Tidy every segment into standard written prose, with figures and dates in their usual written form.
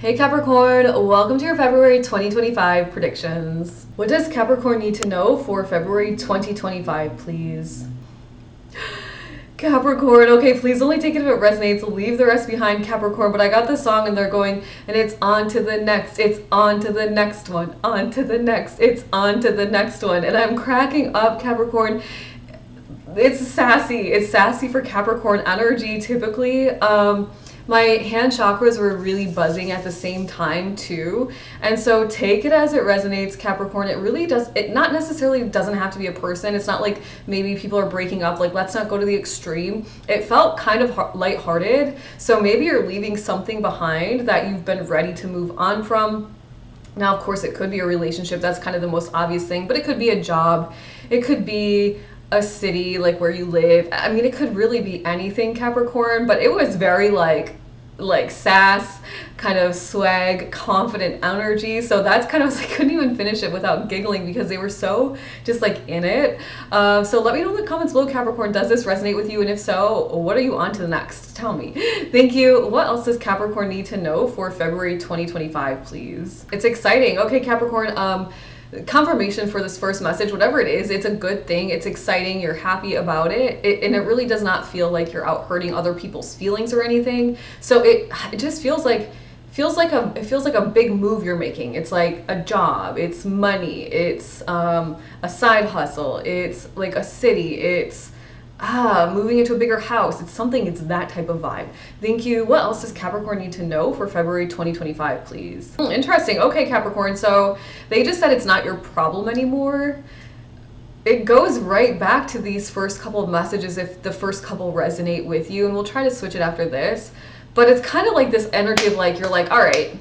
Hey Capricorn, welcome to your February 2025 predictions. What does Capricorn need to know for February 2025, please? Capricorn, okay, please only take it if it resonates. Leave the rest behind, Capricorn. But I got this song and they're going, and it's on to the next, it's on to the next one, on to the next, it's on to the next one. And I'm cracking up, Capricorn. It's sassy. It's sassy for Capricorn energy typically. My hand chakras were really buzzing at the same time too. And so take it as it resonates, Capricorn. It really does, it not necessarily doesn't have to be a person. It's not like maybe people are breaking up, like let's not go to the extreme. It felt kind of lighthearted. So maybe you're leaving something behind that you've been ready to move on from. Now, of course, it could be a relationship. That's kind of the most obvious thing, but it could be a job. It could be a city, like where you live. I mean, it could really be anything, Capricorn, but it was very like sass, kind of swag, confident energy. So that's kind of, I couldn't even finish it without giggling because they were so just like in it. So let me know in the comments below, Capricorn, does this resonate with you? And if so, what are you on to the next? Tell me. Thank you. What else does Capricorn need to know for February 2025, please? It's exciting. Okay, Capricorn, confirmation for this first message, whatever it is, it's a good thing. It's exciting. You're happy about it. And it really does not feel like you're out hurting other people's feelings or anything. So it just feels like a big move you're making. It's like a job, it's money, it's a side hustle, it's like a city, it's moving into a bigger house. It's something, it's that type of vibe. Thank you. What else does Capricorn need to know for February 2025, please? Interesting. Okay, Capricorn. So they just said it's not your problem anymore. It goes right back to these first couple of messages if the first couple resonate with you, and we'll try to switch it after this. But it's kind of like this energy of like, you're like, all right,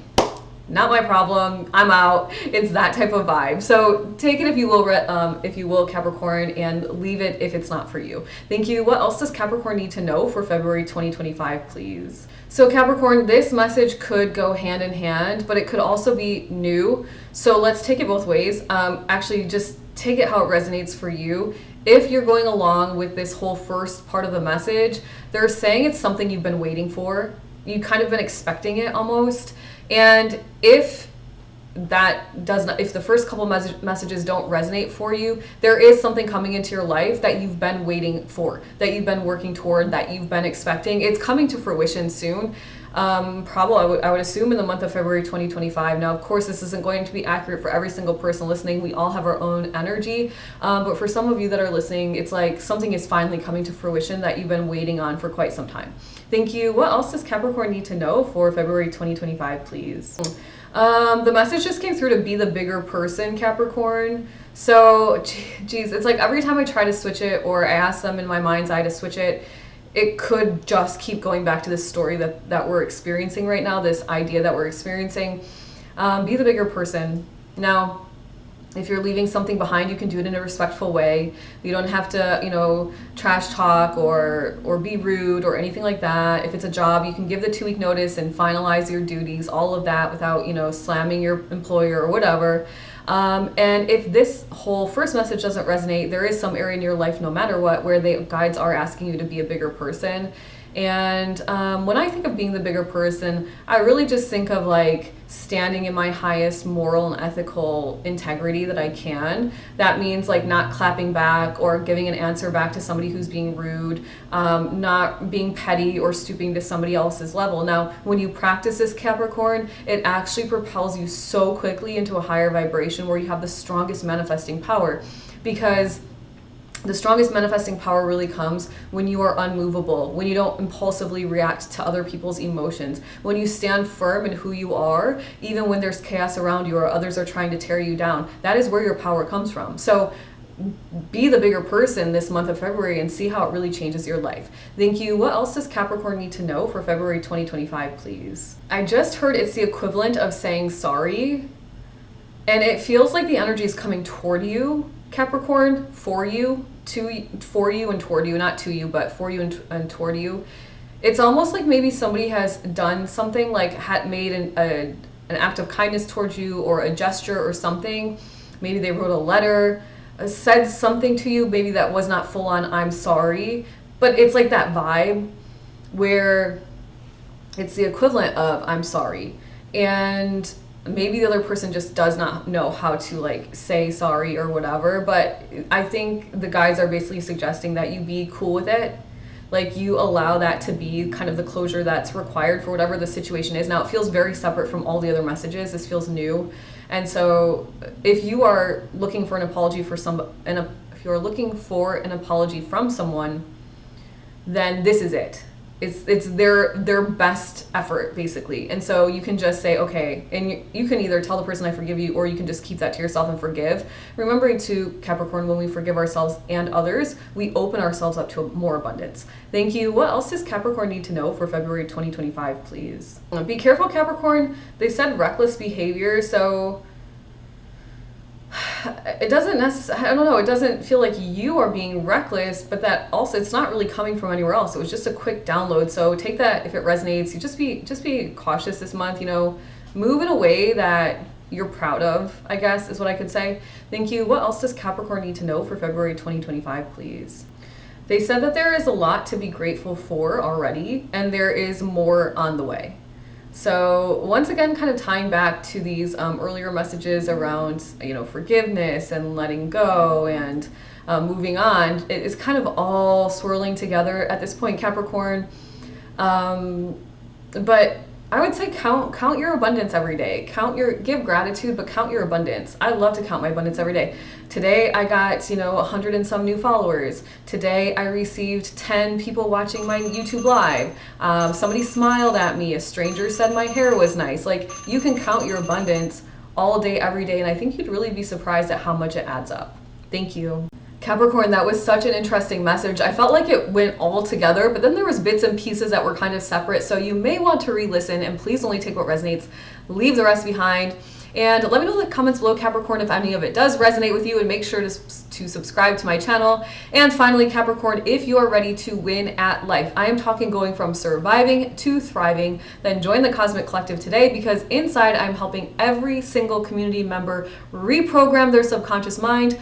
not my problem, I'm out. It's that type of vibe. So take it if you will, Capricorn, and leave it if it's not for you. Thank you. What else does Capricorn need to know for February 2025, please? So Capricorn, this message could go hand in hand, but it could also be new. So let's take it both ways. Actually, just take it how it resonates for you. If you're going along with this whole first part of the message, they're saying it's something you've been waiting for. You kind of been expecting it almost. And if that does not, if the first couple messages don't resonate for you, there is something coming into your life that you've been waiting for, that you've been working toward, that you've been expecting. It's coming to fruition soon. Probably, I would assume in the month of February 2025. Now, of course, this isn't going to be accurate for every single person listening. We all have our own energy. But for some of you that are listening, it's like something is finally coming to fruition that you've been waiting on for quite some time. Thank you. What else does Capricorn need to know for February 2025, please? The message just came through to be the bigger person, Capricorn. So, geez, it's like every time I try to switch it, or I ask them in my mind's eye to switch it, it could just keep going back to this story that we're experiencing right now, this idea that we're experiencing. Be the bigger person. Now, if you're leaving something behind, you can do it in a respectful way. You don't have to, trash talk or be rude or anything like that. If it's a job, you can give the 2-week notice and finalize your duties, all of that without, slamming your employer or whatever. And if this whole first message doesn't resonate, there is some area in your life, no matter what, where the guides are asking you to be a bigger person. And when I think of being the bigger person, I really just think of like standing in my highest moral and ethical integrity that I can. That means like not clapping back or giving an answer back to somebody who's being rude, not being petty or stooping to somebody else's level. Now, when you practice this, Capricorn, it actually propels you so quickly into a higher vibration where you have the strongest manifesting power, because the strongest manifesting power really comes when you are unmovable, when you don't impulsively react to other people's emotions, when you stand firm in who you are, even when there's chaos around you or others are trying to tear you down. That is where your power comes from. So be the bigger person this month of February and see how it really changes your life. Thank you. What else does Capricorn need to know for February 2025, please? I just heard it's the equivalent of saying sorry, and it feels like the energy is coming toward you, Capricorn, for you and toward you, not to you, but for you and toward you. It's almost like maybe somebody has done something, like had made an act of kindness towards you, or a gesture or something. Maybe they wrote a letter, said something to you, maybe that was not full on I'm sorry, but it's like that vibe where it's the equivalent of I'm sorry. and maybe the other person just does not know how to like say sorry or whatever. But I think the guys are basically suggesting that you be cool with it, like you allow that to be kind of the closure that's required for whatever the situation is. Now it feels very separate from all the other messages. This feels new. And so if you are looking for an apology for if you're looking for an apology from someone, then this is it. It's their best effort, basically. And so you can just say, okay, and you can either tell the person I forgive you, or you can just keep that to yourself and forgive. Remembering to Capricorn, when we forgive ourselves and others, we open ourselves up to more abundance. Thank you. What else does Capricorn need to know for February 2025, please? Be careful, Capricorn. They said reckless behavior, so it doesn't necessarily, I don't know, it doesn't feel like you are being reckless, but that also, it's not really coming from anywhere else. It was just a quick download. So take that if it resonates. You just be cautious this month, move in a way that you're proud of, I guess is what I could say. Thank you. What else does Capricorn need to know for February 2025, please? They said that there is a lot to be grateful for already, and there is more on the way. So once again, kind of tying back to these earlier messages around, forgiveness and letting go and moving on, it is kind of all swirling together at this point, Capricorn. But I would say count your abundance every day. Give gratitude, but count your abundance. I love to count my abundance every day. Today I got, 100 and some new followers. Today I received 10 people watching my YouTube live. Somebody smiled at me. A stranger said my hair was nice. Like, you can count your abundance all day, every day, and I think you'd really be surprised at how much it adds up. Thank you. Capricorn, that was such an interesting message. I felt like it went all together, but then there was bits and pieces that were kind of separate. So you may want to re-listen, and please only take what resonates, leave the rest behind. And let me know in the comments below, Capricorn, if any of it does resonate with you, and make sure to subscribe to my channel. And finally, Capricorn, if you are ready to win at life, I am talking going from surviving to thriving, then join the Cosmic Collective today, because inside I'm helping every single community member reprogram their subconscious mind